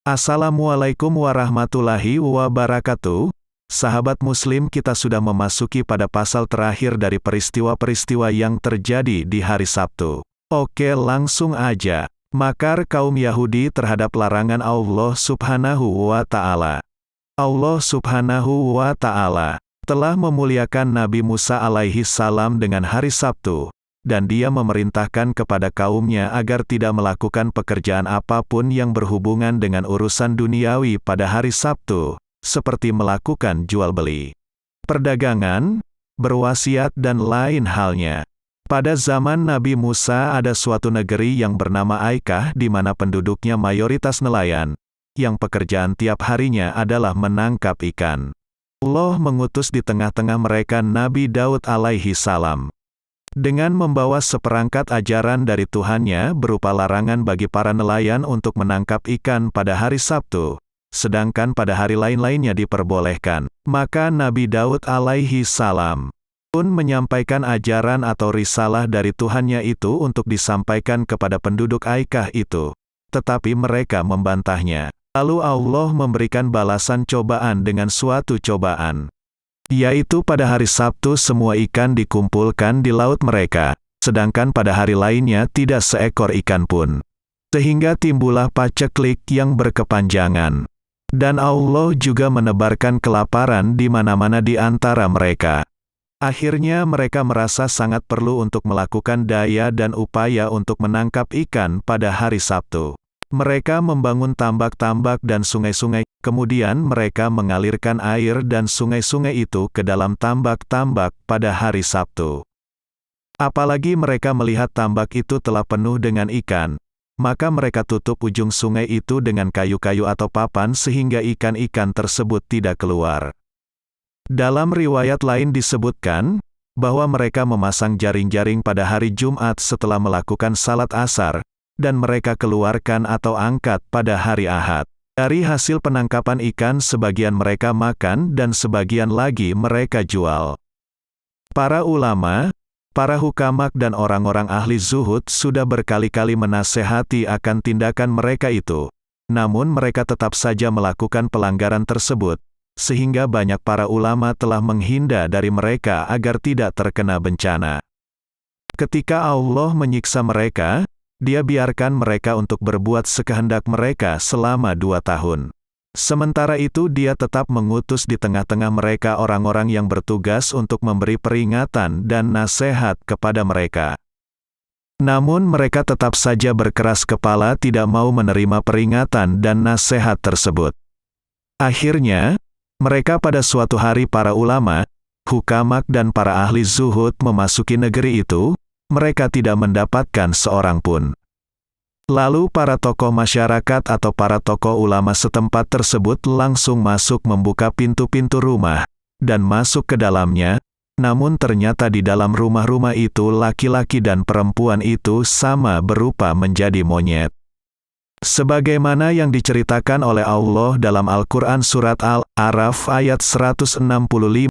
Assalamualaikum warahmatullahi wabarakatuh. Sahabat muslim, kita sudah memasuki pada pasal terakhir dari peristiwa-peristiwa yang terjadi di hari Sabtu. Oke, langsung aja. Makar kaum Yahudi terhadap larangan Allah Subhanahu wa Ta'ala. Allah Subhanahu wa Ta'ala telah memuliakan Nabi Musa alaihi salam dengan hari Sabtu, dan dia memerintahkan kepada kaumnya agar tidak melakukan pekerjaan apapun yang berhubungan dengan urusan duniawi pada hari Sabtu, seperti melakukan jual-beli, perdagangan, berwasiat dan lain halnya. Pada zaman Nabi Musa ada suatu negeri yang bernama Aikah di mana penduduknya mayoritas nelayan, yang pekerjaan tiap harinya adalah menangkap ikan. Allah mengutus di tengah-tengah mereka Nabi Daud alaihi salam, dengan membawa seperangkat ajaran dari Tuhannya berupa larangan bagi para nelayan untuk menangkap ikan pada hari Sabtu, sedangkan pada hari lain-lainnya diperbolehkan. Maka Nabi Daud alaihi salam pun menyampaikan ajaran atau risalah dari Tuhannya itu untuk disampaikan kepada penduduk Aikah itu. Tetapi mereka membantahnya. Lalu Allah memberikan balasan cobaan dengan suatu cobaan, yaitu pada hari Sabtu semua ikan dikumpulkan di laut mereka, sedangkan pada hari lainnya tidak seekor ikan pun. Sehingga timbullah paceklik yang berkepanjangan. Dan Allah juga menebarkan kelaparan di mana-mana di antara mereka. Akhirnya mereka merasa sangat perlu untuk melakukan daya dan upaya untuk menangkap ikan pada hari Sabtu. Mereka membangun tambak-tambak dan sungai-sungai, kemudian mereka mengalirkan air dan sungai-sungai itu ke dalam tambak-tambak pada hari Sabtu. Apalagi mereka melihat tambak itu telah penuh dengan ikan, maka mereka tutup ujung sungai itu dengan kayu-kayu atau papan sehingga ikan-ikan tersebut tidak keluar. Dalam riwayat lain disebutkan, bahwa mereka memasang jaring-jaring pada hari Jumat setelah melakukan salat asar, dan mereka keluarkan atau angkat pada hari Ahad. Dari hasil penangkapan ikan sebagian mereka makan dan sebagian lagi mereka jual. Para ulama, para hukamak dan orang-orang ahli zuhud sudah berkali-kali menasehati akan tindakan mereka itu. Namun mereka tetap saja melakukan pelanggaran tersebut, sehingga banyak para ulama telah menghindar dari mereka agar tidak terkena bencana. Ketika Allah menyiksa mereka, Dia biarkan mereka untuk berbuat sekehendak mereka selama 2 tahun. Sementara itu Dia tetap mengutus di tengah-tengah mereka orang-orang yang bertugas untuk memberi peringatan dan nasihat kepada mereka. Namun mereka tetap saja berkeras kepala tidak mau menerima peringatan dan nasihat tersebut. Akhirnya, mereka pada suatu hari para ulama, hukamak dan para ahli zuhud memasuki negeri itu, mereka tidak mendapatkan seorang pun. Lalu para tokoh masyarakat atau para tokoh ulama setempat tersebut langsung masuk membuka pintu-pintu rumah, dan masuk ke dalamnya, namun ternyata di dalam rumah-rumah itu laki-laki dan perempuan itu sama berupa menjadi monyet. Sebagaimana yang diceritakan oleh Allah dalam Al-Quran Surat Al-A'raf ayat 165.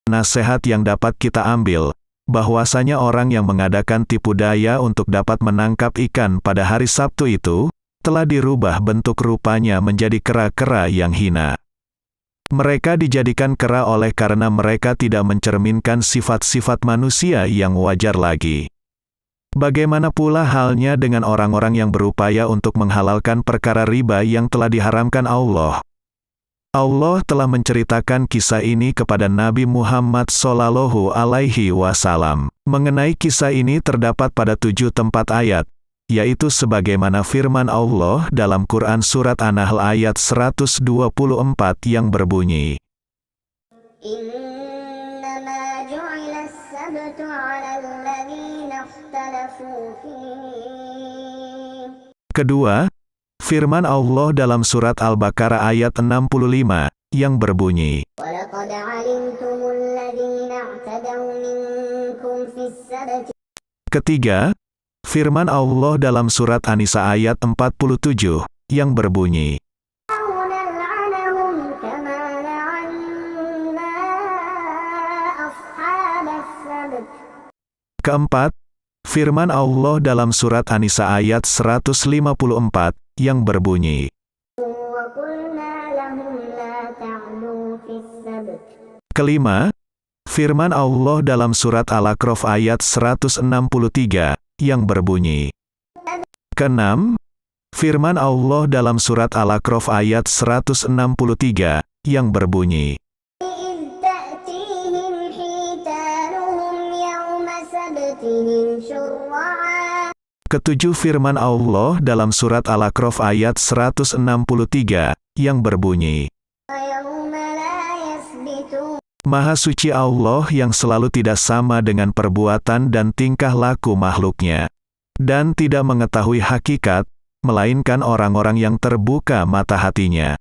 Nasihat yang dapat kita ambil, bahwasanya orang yang mengadakan tipu daya untuk dapat menangkap ikan pada hari Sabtu itu, telah dirubah bentuk rupanya menjadi kera-kera yang hina. Mereka dijadikan kera oleh karena mereka tidak mencerminkan sifat-sifat manusia yang wajar lagi. Bagaimana pula halnya dengan orang-orang yang berupaya untuk menghalalkan perkara riba yang telah diharamkan Allah? Allah telah menceritakan kisah ini kepada Nabi Muhammad Shallallahu Alaihi Wasallam. Mengenai kisah ini terdapat pada 7 tempat ayat, yaitu sebagaimana firman Allah dalam Quran Surat An-Nahl ayat 124 yang berbunyi, Innama ju'ila as-sabtu 'ala alladhina ikhtalafu fihi. Kedua, firman Allah dalam Surat Al-Baqarah ayat 65 yang berbunyi, وَلَقَدْ عَلِمْتُمُ الَّذِينَ اعْتَدَوْا مِنكُمْ فِي السَّبْتِ. Ketiga, firman Allah dalam Surat An-Nisa ayat 47 yang berbunyi, نَلْعَنَهُمْ كَمَا لَعَنَّا أَصْحَابَ السَّبْتِ. Keempat, firman Allah dalam Surat An-Nisa ayat 154 yang berbunyi, وَقُلْنَا لَهُمْ لَا تَعْدُوا فِي السَّبْتِ. Kelima, firman Allah dalam Surat Al-A'raf ayat 163 yang berbunyi. Keenam, firman Allah dalam Surat Al-A'raf ayat 163 yang berbunyi. إِذْ تَأْتِيهِمْ حِيتَانُهُمْ يَوْمَ سَبْتِهِمْ شُرَّعًا. Ketujuh, firman Allah dalam Surat Al-A'raf ayat 163 yang berbunyi. وَيَوْمَ لَا يَسْبِتُونَ. Maha suci Allah yang selalu tidak sama dengan perbuatan dan tingkah laku makhluknya, dan tidak mengetahui hakikat, melainkan orang-orang yang terbuka mata hatinya.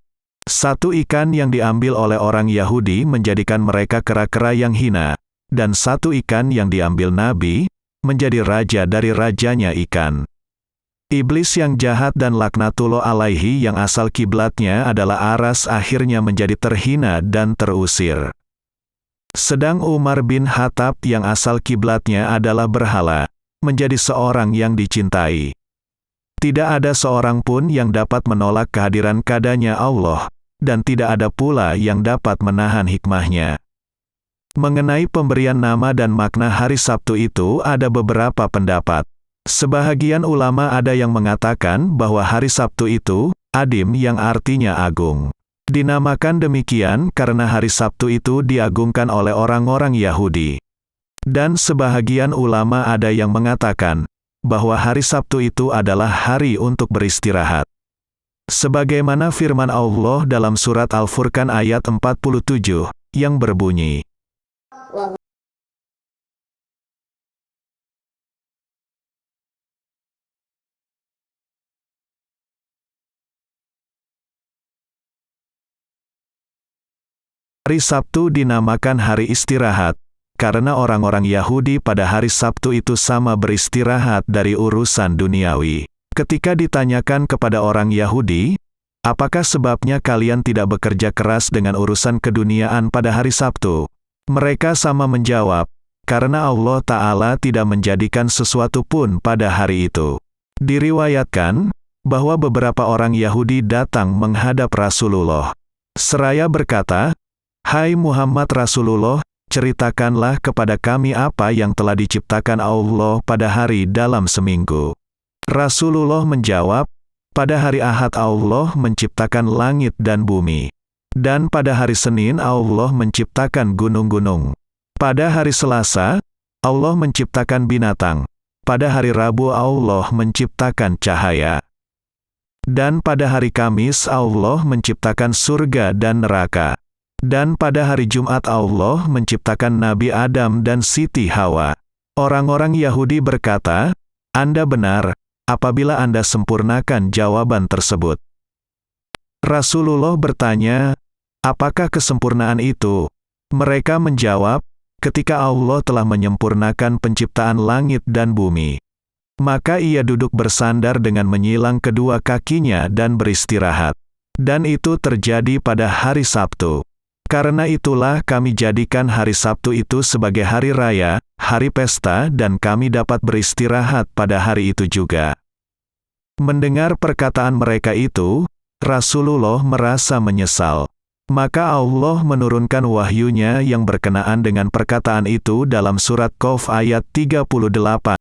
Satu ikan yang diambil oleh orang Yahudi menjadikan mereka kera-kera yang hina, dan satu ikan yang diambil Nabi, menjadi raja dari rajanya ikan. Iblis yang jahat dan laknatullah alaihi yang asal kiblatnya adalah aras akhirnya menjadi terhina dan terusir. Sedang Umar bin Khattab yang asal kiblatnya adalah berhala, menjadi seorang yang dicintai. Tidak ada seorang pun yang dapat menolak kehadiran kadanya Allah, dan tidak ada pula yang dapat menahan hikmahnya. Mengenai pemberian nama dan makna hari Sabtu itu ada beberapa pendapat. Sebahagian ulama ada yang mengatakan bahwa hari Sabtu itu, Adim yang artinya agung. Dinamakan demikian karena hari Sabtu itu diagungkan oleh orang-orang Yahudi. Dan sebahagian ulama ada yang mengatakan bahwa hari Sabtu itu adalah hari untuk beristirahat. Sebagaimana firman Allah dalam Surat Al-Furqan ayat 47 yang berbunyi, hari Sabtu dinamakan hari istirahat, karena orang-orang Yahudi pada hari Sabtu itu sama beristirahat dari urusan duniawi. Ketika ditanyakan kepada orang Yahudi, apakah sebabnya kalian tidak bekerja keras dengan urusan keduniaan pada hari Sabtu? Mereka sama menjawab, karena Allah Ta'ala tidak menjadikan sesuatu pun pada hari itu. Diriwayatkan, bahwa beberapa orang Yahudi datang menghadap Rasulullah. Seraya berkata, "Hai Muhammad Rasulullah, ceritakanlah kepada kami apa yang telah diciptakan Allah pada hari dalam seminggu." Rasulullah menjawab, "Pada hari Ahad Allah menciptakan langit dan bumi. Dan pada hari Senin Allah menciptakan gunung-gunung. Pada hari Selasa, Allah menciptakan binatang. Pada hari Rabu Allah menciptakan cahaya. Dan pada hari Kamis Allah menciptakan surga dan neraka. Dan pada hari Jumat Allah menciptakan Nabi Adam dan Siti Hawa." Orang-orang Yahudi berkata, "Anda benar, apabila Anda sempurnakan jawaban tersebut." Rasulullah bertanya, "Apakah kesempurnaan itu?" Mereka menjawab, "Ketika Allah telah menyempurnakan penciptaan langit dan bumi, maka ia duduk bersandar dengan menyilang kedua kakinya dan beristirahat. Dan itu terjadi pada hari Sabtu. Karena itulah kami jadikan hari Sabtu itu sebagai hari raya, hari pesta, dan kami dapat beristirahat pada hari itu juga." Mendengar perkataan mereka itu, Rasulullah merasa menyesal. Maka Allah menurunkan wahyunya yang berkenaan dengan perkataan itu dalam surat Qaf ayat 38.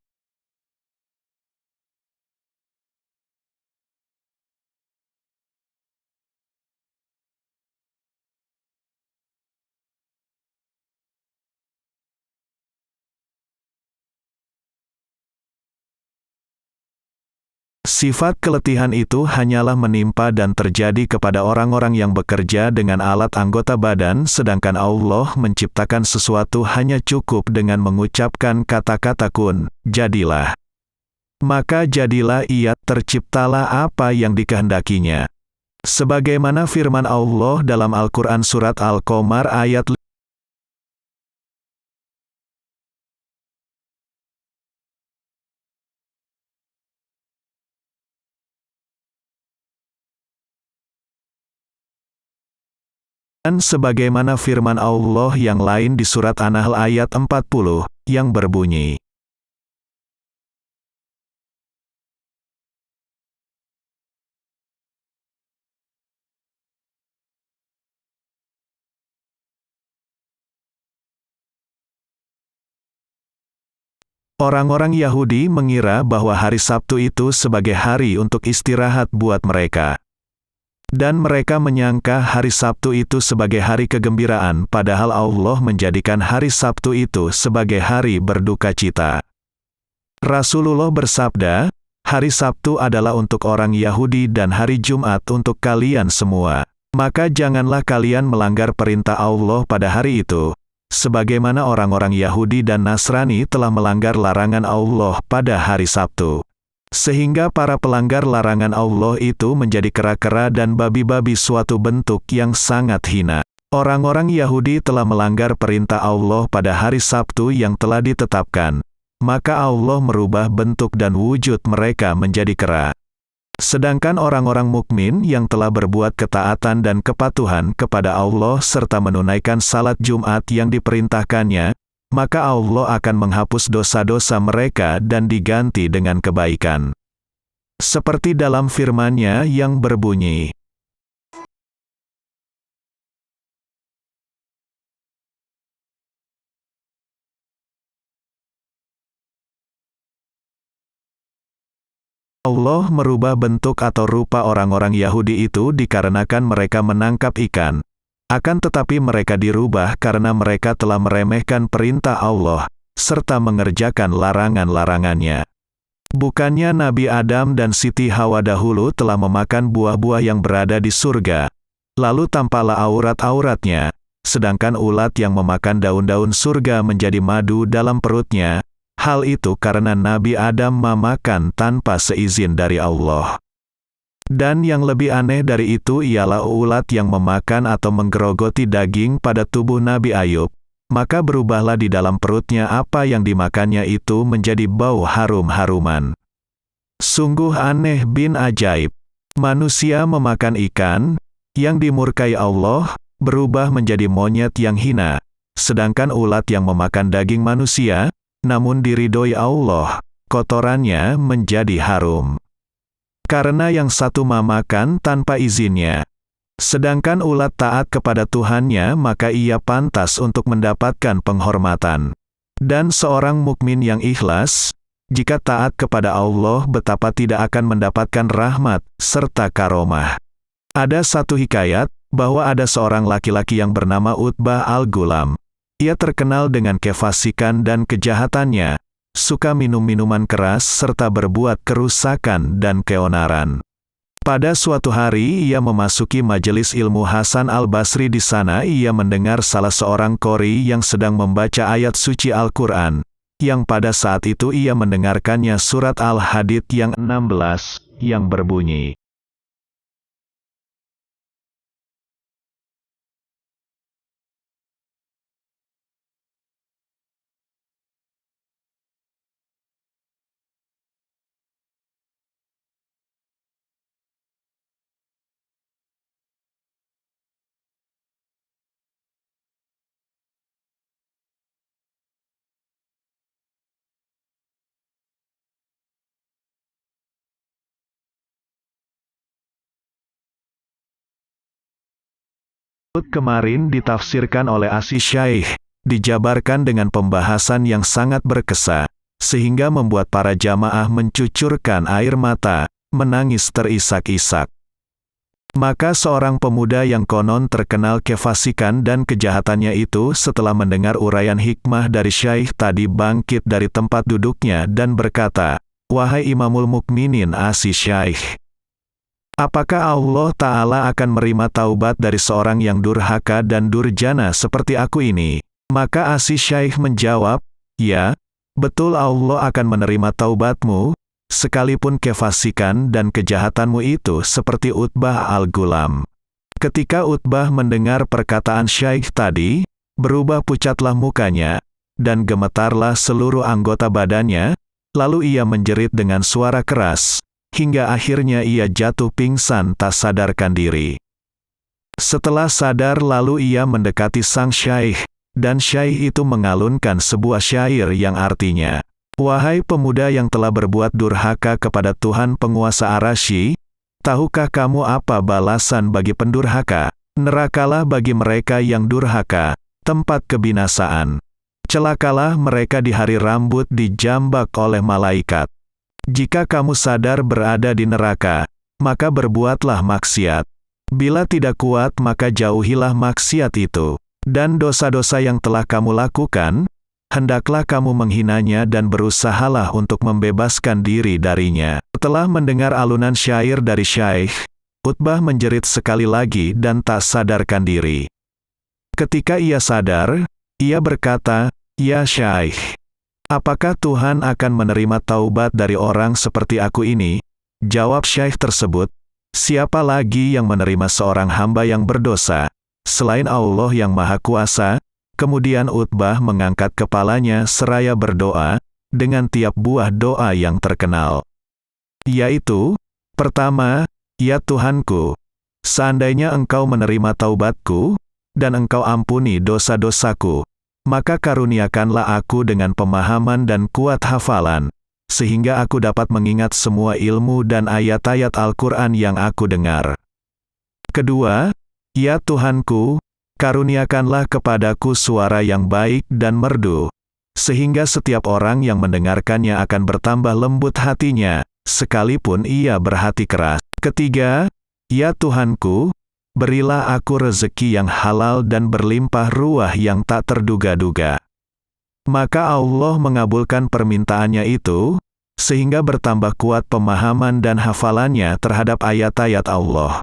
Sifat keletihan itu hanyalah menimpa dan terjadi kepada orang-orang yang bekerja dengan alat anggota badan, sedangkan Allah menciptakan sesuatu hanya cukup dengan mengucapkan kata-kata kun, jadilah. Maka jadilah ia, terciptalah apa yang dikehendakinya. Sebagaimana firman Allah dalam Al-Quran Surat Al-Qamar ayat 5. Dan sebagaimana firman Allah yang lain di Surat An-Nahl ayat 40, yang berbunyi, orang-orang Yahudi mengira bahwa hari Sabtu itu sebagai hari untuk istirahat buat mereka. Dan mereka menyangka hari Sabtu itu sebagai hari kegembiraan, padahal Allah menjadikan hari Sabtu itu sebagai hari berduka cita. Rasulullah bersabda, hari Sabtu adalah untuk orang Yahudi dan hari Jumat untuk kalian semua. Maka janganlah kalian melanggar perintah Allah pada hari itu, sebagaimana orang-orang Yahudi dan Nasrani telah melanggar larangan Allah pada hari Sabtu. Sehingga para pelanggar larangan Allah itu menjadi kera-kera dan babi-babi, suatu bentuk yang sangat hina. Orang-orang Yahudi telah melanggar perintah Allah pada hari Sabtu yang telah ditetapkan. Maka Allah merubah bentuk dan wujud mereka menjadi kera. Sedangkan orang-orang mukmin yang telah berbuat ketaatan dan kepatuhan kepada Allah serta menunaikan salat Jumat yang diperintahkannya, maka Allah akan menghapus dosa-dosa mereka dan diganti dengan kebaikan. Seperti dalam firman-Nya yang berbunyi, Allah merubah bentuk atau rupa orang-orang Yahudi itu dikarenakan mereka menangkap ikan. Akan tetapi mereka dirubah karena mereka telah meremehkan perintah Allah, serta mengerjakan larangan-larangannya. Bukannya Nabi Adam dan Siti Hawa dahulu telah memakan buah-buah yang berada di surga, lalu tampaklah aurat-auratnya, sedangkan ulat yang memakan daun-daun surga menjadi madu dalam perutnya. Hal itu karena Nabi Adam memakan tanpa seizin dari Allah. Dan yang lebih aneh dari itu ialah ulat yang memakan atau menggerogoti daging pada tubuh Nabi Ayub. Maka berubahlah di dalam perutnya apa yang dimakannya itu menjadi bau harum-haruman. Sungguh aneh bin ajaib. Manusia memakan ikan, yang dimurkai Allah, berubah menjadi monyet yang hina. Sedangkan ulat yang memakan daging manusia, namun diridhoi Allah, kotorannya menjadi harum. Karena yang satu memakan tanpa izinnya. Sedangkan ulat taat kepada Tuhannya, maka ia pantas untuk mendapatkan penghormatan. Dan seorang mukmin yang ikhlas, jika taat kepada Allah, betapa tidak akan mendapatkan rahmat, serta karomah. Ada satu hikayat, bahwa ada seorang laki-laki yang bernama Utbah al-Gulam. Ia terkenal dengan kefasikan dan kejahatannya, suka minum minuman keras serta berbuat kerusakan dan keonaran. Pada suatu hari ia memasuki majelis ilmu Hasan al-Basri. Di sana ia mendengar salah seorang qori yang sedang membaca ayat suci Al-Quran, yang pada saat itu ia mendengarkannya surat Al-Hadid yang 16, yang berbunyi, kemarin ditafsirkan oleh Asy Syaikh, dijabarkan dengan pembahasan yang sangat berkesan, sehingga membuat para jamaah mencucurkan air mata, menangis terisak-isak. Maka seorang pemuda yang konon terkenal kefasikan dan kejahatannya itu setelah mendengar uraian hikmah dari Syaikh tadi bangkit dari tempat duduknya dan berkata, wahai Imamul Mukminin Syaikh. Apakah Allah Ta'ala akan menerima taubat dari seorang yang durhaka dan durjana seperti aku ini? Maka Syaikh menjawab, ya, betul Allah akan menerima taubatmu, sekalipun kefasikan dan kejahatanmu itu seperti Utbah al-Gulam. Ketika Utbah mendengar perkataan Syaikh tadi, berubah pucatlah mukanya, dan gemetarlah seluruh anggota badannya, lalu ia menjerit dengan suara keras, hingga akhirnya ia jatuh pingsan tak sadarkan diri. Setelah sadar lalu ia mendekati sang Syaikh, dan Syaikh itu mengalunkan sebuah syair yang artinya, wahai pemuda yang telah berbuat durhaka kepada Tuhan penguasa Arsy, tahukah kamu apa balasan bagi pendurhaka? Nerakalah bagi mereka yang durhaka, tempat kebinasaan. Celakalah mereka di hari rambut dijambak oleh malaikat. Jika kamu sadar berada di neraka, maka berbuatlah maksiat. Bila tidak kuat maka jauhilah maksiat itu. Dan dosa-dosa yang telah kamu lakukan, hendaklah kamu menghinanya dan berusahalah untuk membebaskan diri darinya. Setelah mendengar alunan syair dari Syaikh, Utbah menjerit sekali lagi dan tak sadarkan diri. Ketika ia sadar, ia berkata, ya Syaikh, apakah Tuhan akan menerima taubat dari orang seperti aku ini? Jawab Syaikh tersebut, siapa lagi yang menerima seorang hamba yang berdosa, selain Allah yang Maha Kuasa? Kemudian Utbah mengangkat kepalanya seraya berdoa, dengan tiap buah doa yang terkenal. Yaitu, pertama, ya Tuhanku, seandainya Engkau menerima taubatku, dan Engkau ampuni dosa-dosaku, maka karuniakanlah aku dengan pemahaman dan kuat hafalan, sehingga aku dapat mengingat semua ilmu dan ayat-ayat Al-Quran yang aku dengar. Kedua, ya Tuhanku, karuniakanlah kepadaku suara yang baik dan merdu, sehingga setiap orang yang mendengarkannya akan bertambah lembut hatinya, sekalipun ia berhati keras. Ketiga, ya Tuhanku, berilah aku rezeki yang halal dan berlimpah ruah yang tak terduga-duga. Maka Allah mengabulkan permintaannya itu, sehingga bertambah kuat pemahaman dan hafalannya terhadap ayat-ayat Allah.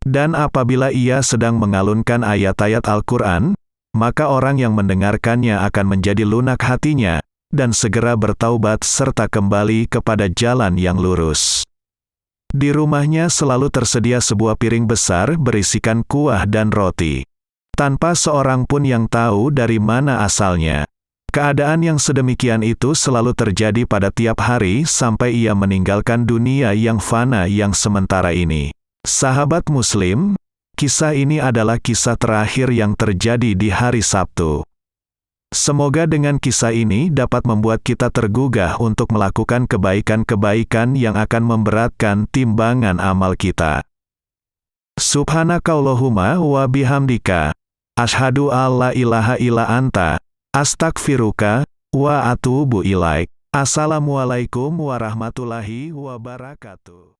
Dan apabila ia sedang mengalunkan ayat-ayat Al-Quran, maka orang yang mendengarkannya akan menjadi lunak hatinya, dan segera bertaubat serta kembali kepada jalan yang lurus. Di rumahnya selalu tersedia sebuah piring besar berisikan kuah dan roti, tanpa seorang pun yang tahu dari mana asalnya. Keadaan yang sedemikian itu selalu terjadi pada tiap hari sampai ia meninggalkan dunia yang fana yang sementara ini. Sahabat Muslim, kisah ini adalah kisah terakhir yang terjadi di hari Sabtu. Semoga dengan kisah ini dapat membuat kita tergugah untuk melakukan kebaikan-kebaikan yang akan memberatkan timbangan amal kita. Subhanakallahumma wa bihamdika, asyhadu alla ilaha illa anta, astaghfiruka wa atubu ilaik. Assalamualaikum warahmatullahi wabarakatuh.